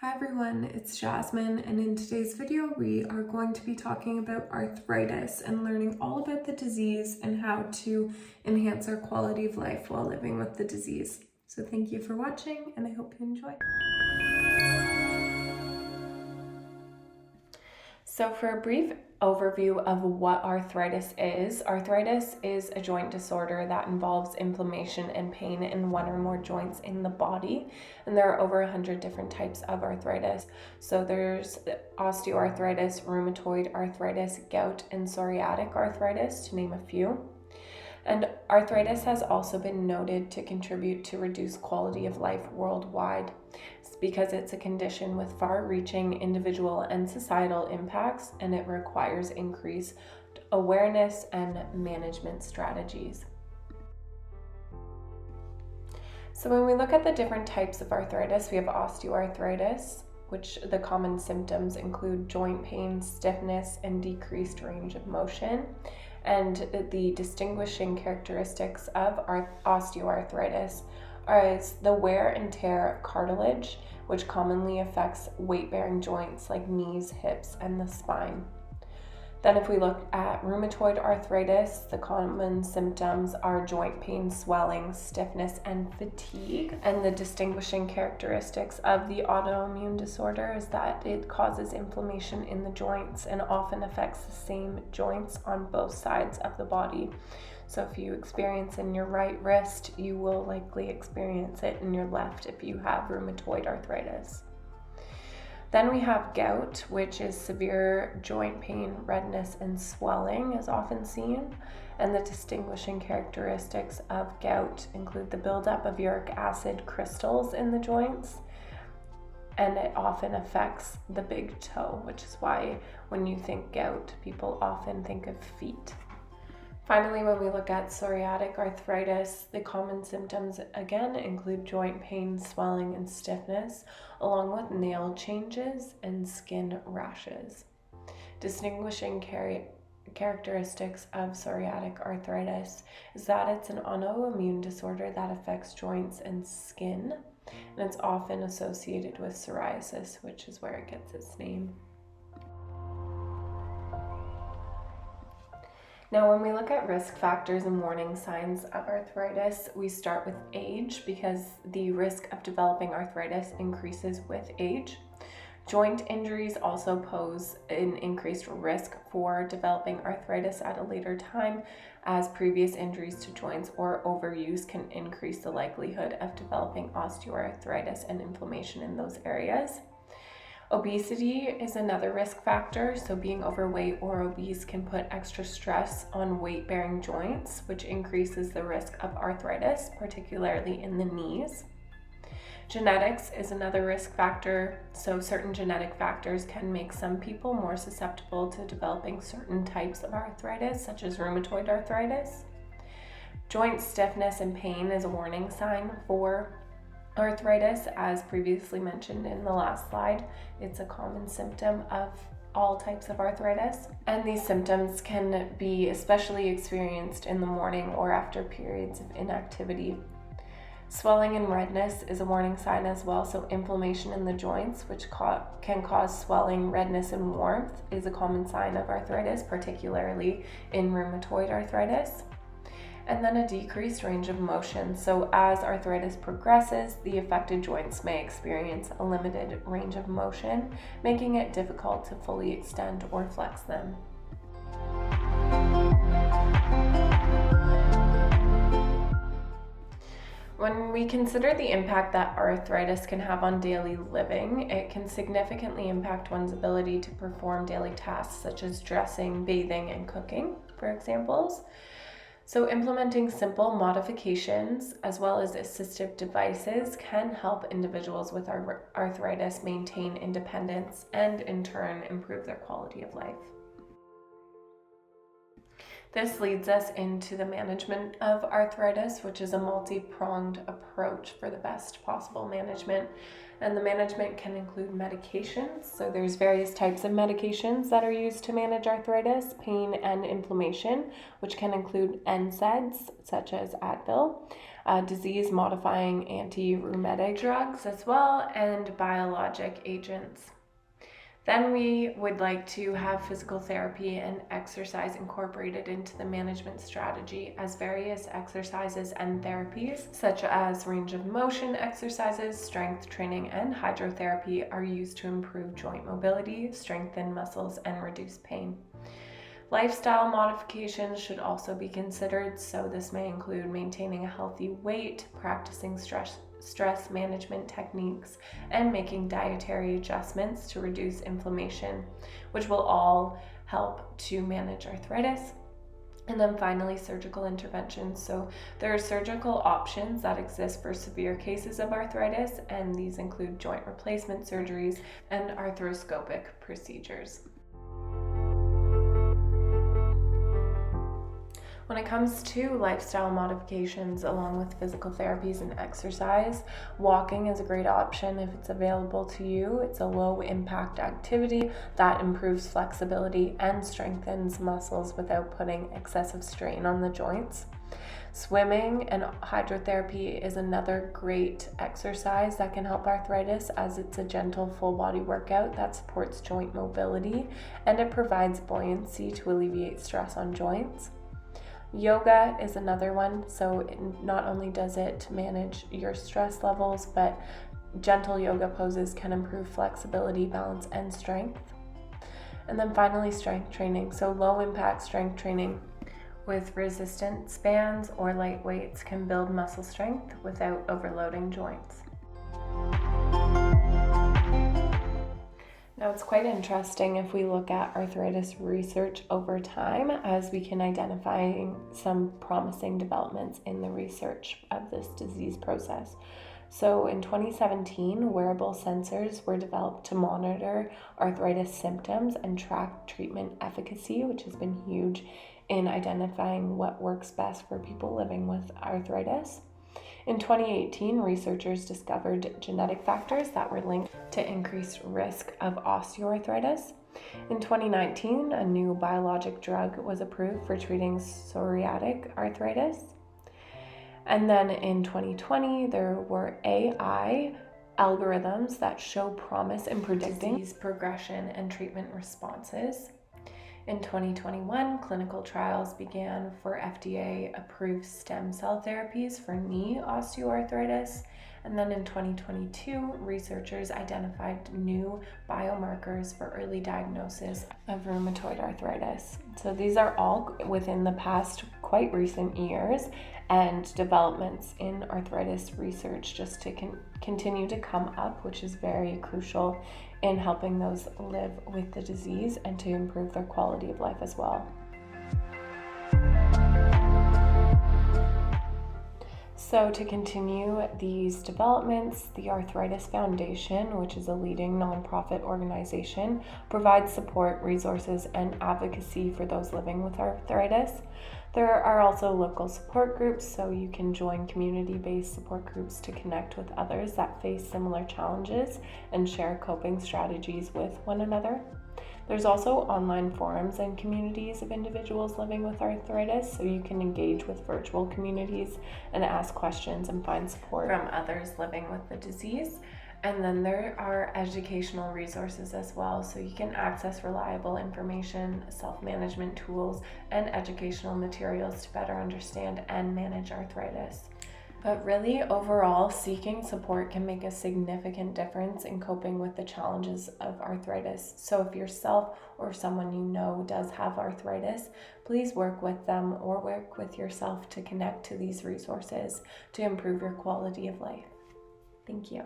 Hi everyone, it's Jasmine, and in today's video we are going to be talking about arthritis and learning all about the disease and how to enhance our quality of life while living with the disease. So thank you for watching and I hope you enjoy. So for a brief overview of what arthritis is a joint disorder that involves inflammation and pain in one or more joints in the body. And there are over 100 different types of arthritis. So there's osteoarthritis, rheumatoid arthritis, gout, and psoriatic arthritis, to name a few. And arthritis has also been noted to contribute to reduced quality of life worldwide. It's because it's a condition with far-reaching individual and societal impacts, and it requires increased awareness and management strategies. So when we look at the different types of arthritis, we have osteoarthritis, which the common symptoms include joint pain, stiffness, and decreased range of motion. And the distinguishing characteristics of osteoarthritis is the wear and tear of cartilage, which commonly affects weight-bearing joints like knees, hips, and the spine. Then if we look at rheumatoid arthritis, the common symptoms are joint pain, swelling, stiffness, and fatigue. And the distinguishing characteristics of the autoimmune disorder is that it causes inflammation in the joints and often affects the same joints on both sides of the body. So if you experience in your right wrist, you will likely experience it in your left if you have rheumatoid arthritis. Then we have gout, which is severe joint pain, redness, and swelling is often seen. And the distinguishing characteristics of gout include the buildup of uric acid crystals in the joints, and it often affects the big toe, which is why when you think gout, people often think of feet. Finally, when we look at psoriatic arthritis, the common symptoms again include joint pain, swelling, and stiffness, along with nail changes and skin rashes. Distinguishing characteristics of psoriatic arthritis is that it's an autoimmune disorder that affects joints and skin, and it's often associated with psoriasis, which is where it gets its name. Now, when we look at risk factors and warning signs of arthritis, we start with age because the risk of developing arthritis increases with age. Joint injuries also pose an increased risk for developing arthritis at a later time, as previous injuries to joints or overuse can increase the likelihood of developing osteoarthritis and inflammation in those areas. Obesity is another risk factor, so being overweight or obese can put extra stress on weight-bearing joints, which increases the risk of arthritis, particularly in the knees. Genetics is another risk factor, so certain genetic factors can make some people more susceptible to developing certain types of arthritis, such as rheumatoid arthritis. Joint stiffness and pain is a warning sign for arthritis, as previously mentioned in the last slide. It's a common symptom of all types of arthritis, and these symptoms can be especially experienced in the morning or after periods of inactivity. Swelling and redness is a warning sign as well, so inflammation in the joints, which can cause swelling, redness, and warmth, is a common sign of arthritis, particularly in rheumatoid arthritis. And then a decreased range of motion. So as arthritis progresses, the affected joints may experience a limited range of motion, making it difficult to fully extend or flex them. When we consider the impact that arthritis can have on daily living, it can significantly impact one's ability to perform daily tasks such as dressing, bathing, and cooking, for examples. So implementing simple modifications as well as assistive devices can help individuals with arthritis maintain independence and in turn improve their quality of life. This leads us into the management of arthritis, which is a multi-pronged approach for the best possible management. And the management can include medications. So there's various types of medications that are used to manage arthritis, pain, and inflammation, which can include NSAIDs, such as Advil, disease-modifying anti-rheumatic drugs as well, and biologic agents. Then we would like to have physical therapy and exercise incorporated into the management strategy, as various exercises and therapies, such as range of motion exercises, strength training, and hydrotherapy, are used to improve joint mobility, strengthen muscles, and reduce pain. Lifestyle modifications should also be considered, so this may include maintaining a healthy weight, practicing stress management techniques, and making dietary adjustments to reduce inflammation, which will all help to manage arthritis. And then finally, surgical interventions. So there are surgical options that exist for severe cases of arthritis, and these include joint replacement surgeries and arthroscopic procedures. When it comes to lifestyle modifications along with physical therapies and exercise, walking is a great option if it's available to you. It's a low impact activity that improves flexibility and strengthens muscles without putting excessive strain on the joints. Swimming and hydrotherapy is another great exercise that can help arthritis, as it's a gentle full body workout that supports joint mobility and it provides buoyancy to alleviate stress on joints. Yoga is another one, so not only does it manage your stress levels, but gentle yoga poses can improve flexibility, balance, and strength. And then finally, strength training. So low impact strength training with resistance bands or light weights can build muscle strength without overloading joints. Now, it's quite interesting if we look at arthritis research over time, as we can identify some promising developments in the research of this disease process. So in 2017, wearable sensors were developed to monitor arthritis symptoms and track treatment efficacy, which has been huge in identifying what works best for people living with arthritis. In 2018, researchers discovered genetic factors that were linked to increased risk of osteoarthritis. In 2019, a new biologic drug was approved for treating psoriatic arthritis. And then in 2020, there were AI algorithms that show promise in predicting disease progression and treatment responses. In 2021, clinical trials began for FDA-approved stem cell therapies for knee osteoarthritis. And then in 2022, researchers identified new biomarkers for early diagnosis of rheumatoid arthritis. So these are all within the past quite recent years, and developments in arthritis research just to continue to come up, which is very crucial in helping those live with the disease and to improve their quality of life as well. So to continue these developments, the Arthritis Foundation, which is a leading nonprofit organization, provides support, resources, and advocacy for those living with arthritis. There are also local support groups, so you can join community-based support groups to connect with others that face similar challenges and share coping strategies with one another. There's also online forums and communities of individuals living with arthritis, so you can engage with virtual communities and ask questions and find support from others living with the disease. And then there are educational resources as well, so you can access reliable information, self-management tools, and educational materials to better understand and manage arthritis. But really, overall, seeking support can make a significant difference in coping with the challenges of arthritis. So if yourself or someone you know does have arthritis, please work with them or work with yourself to connect to these resources to improve your quality of life. Thank you.